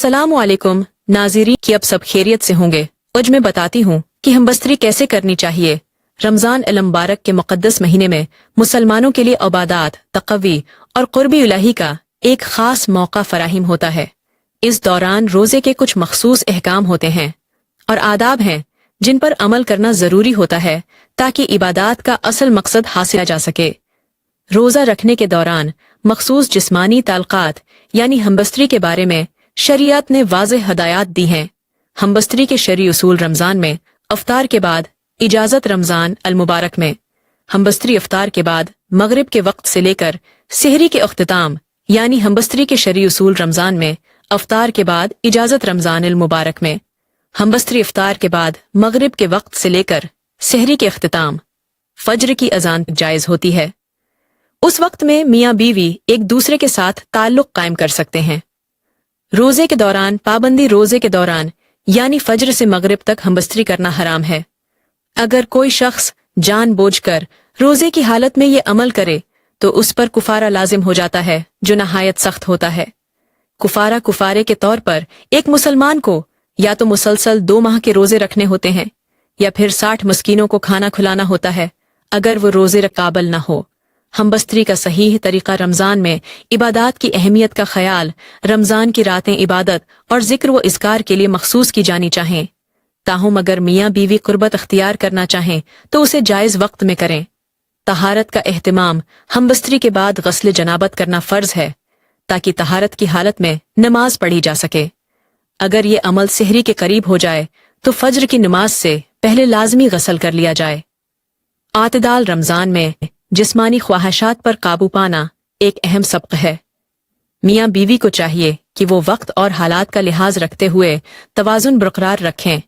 अस्सलामु अलैकुम नाज़रीन की, अब सब खैरियत से होंगे। आज मैं बताती हूँ कि हमबस्तरी कैसे करनी चाहिए। रमज़ान अल मुबारक के मुक़द्दस महीने में मुसलमानों के लिए इबादत, तक़वी और क़ुर्ब इलाही का एक ख़ास मौका फ़राहिम होता है। इस दौरान रोज़े के कुछ मख़सूस अहकाम होते हैं और आदाब हैं जिन पर अमल करना ज़रूरी होता है ताकि इबादत का असल मकसद हासिल जा सके। रोज़ा रखने के दौरान मख़सूस जिस्मानी ताल्लुकात यानी हमबस्तरी के बारे में शरीयत ने वाज़ेह हदायत दी हैं। हमबस्तरी के शरई उसूल: रमज़ान में अफ्तार के बाद इजाज़त। रमज़ान अल मुबारक में हमबस्तरी अफ्तार के बाद मगरिब के वक्त से लेकर सहरी के अख्तिताम यानी हमबस्तरी के शरई उसूल: रमज़ान में अफ्तार के बाद इजाज़त। रमज़ान अल मुबारक में हमबस्तरी अफ्तार के बाद मगरिब के वक्त से लेकर सहरी के अख्तिताम फज्र की अज़ान जायज़ होती है। उस वक्त में मियाँ बीवी एक दूसरे के साथ ताल्लुक़ कायम कर सकते हैं। रोज़े के दौरान पाबंदी: रोज़े के दौरान यानी फज्र से मगरिब तक हमबस्तरी करना हराम है। अगर कोई शख्स जानबूझकर रोज़े की हालत में ये अमल करे तो उस पर कुफारा लाजिम हो जाता है जो नहायत सख्त होता है। कुफारे के तौर पर एक मुसलमान को या तो मुसलसल 2 माह के रोज़े रखने होते हैं या फिर 60 मस्कीनों को खाना खिलाना होता है अगर वो रोज़े काबिल न हो। हमबस्तरी का सही तरीका: रमज़ान में इबादत की अहमियत का ख्याल रमज़ान की रातें इबादत और ज़िक्र व इज़कार के लिए मखसूस की जानी चाहें। ताहुम अगर मियाँ बीवी कुर्बत अख्तियार करना चाहें तो उसे जायज़ वक्त में करें। तहारत का एहतिमाम: हमबस्तरी के बाद गस्ल जनाबत करना फ़र्ज़ है ताकि तहारत की हालत में नमाज पढ़ी जा सके। अगर ये अमल सहरी के करीब हो जाए तो फज्र की नमाज से पहले लाजमी गस्ल कर लिया जाए। आतदाल: रमज़ान में जिस्मानी ख्वाहिशात पर काबू पाना एक अहम सबक है। मियाँ बीवी को चाहिए कि वो वक्त और हालात का लिहाज रखते हुए तवाज़ुन बरकरार रखें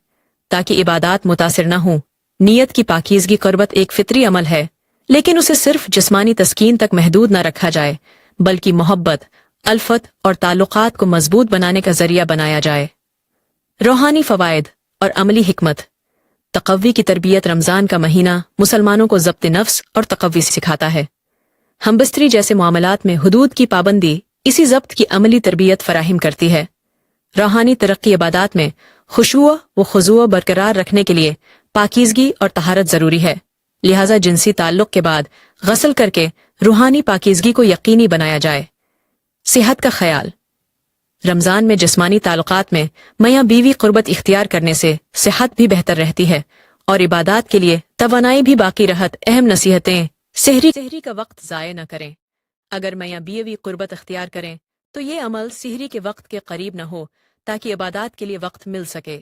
ताकि इबादत मुतासिर न हो। नियत की पाकीज़गी: कुर्बत एक फितरी अमल है लेकिन उसे सिर्फ जिस्मानी तस्कीन तक महदूद न रखा जाए बल्कि मोहब्बत, अल्फत और ताल्लुकात को मजबूत बनाने का जरिया बनाया जाए। रूहानी फ़वाइद और अमली हिकमत: तक़वी की तरबियत: रमज़ान का महीना मुसलमानों को ज़ब्त नफ्स और तक़वी सिखाता है। हमबस्तरी जैसे मामलात में हुदूद की पाबंदी इसी ज़ब्त की अमली तरबियत फ़राहिम करती है। रूहानी तरक्की: इबादत में खुशू व खुज़ू बरकरार रखने के लिए पाकीज़गी और तहारत ज़रूरी है, लिहाजा जिनसी ताल्लुक़ के बाद गस्ल करके रूहानी पाकीज़गी को यकीनी बनाया जाए। सेहत का ख्याल: रमज़ान में जिस्मानी ताल्लुकात में मियाँ बीवी कुर्बत इख्तियार करने से सेहत भी बेहतर रहती है और इबादत के लिए तवानाई भी बाकी रहत। अहम नसीहतें: सहरी का वक्त ज़ाय न करें। अगर मियाँ बीवी कुर्बत इख्तियार करें तो ये अमल सहरी के वक्त के करीब न हो ताकि इबादत के लिए वक्त मिल सके।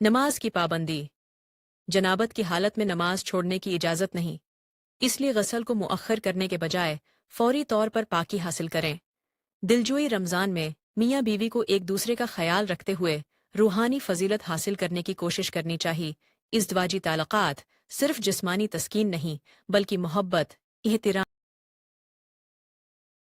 नमाज की पाबंदी: जनाबत की हालत में नमाज छोड़ने की इजाज़त नहीं, इसलिए गस्ल को मुअख्खर करने के बजाय फौरी तौर पर पाकी हासिल करें। दिलजोई: रमज़ान में मियाँ बीवी को एक दूसरे का ख्याल रखते हुए रूहानी फजीलत हासिल करने की कोशिश करनी चाहिए। इज़्दवाजी ताल्लुकात सिर्फ जिस्मानी तस्कीन नहीं बल्कि मोहब्बत, एहतिराम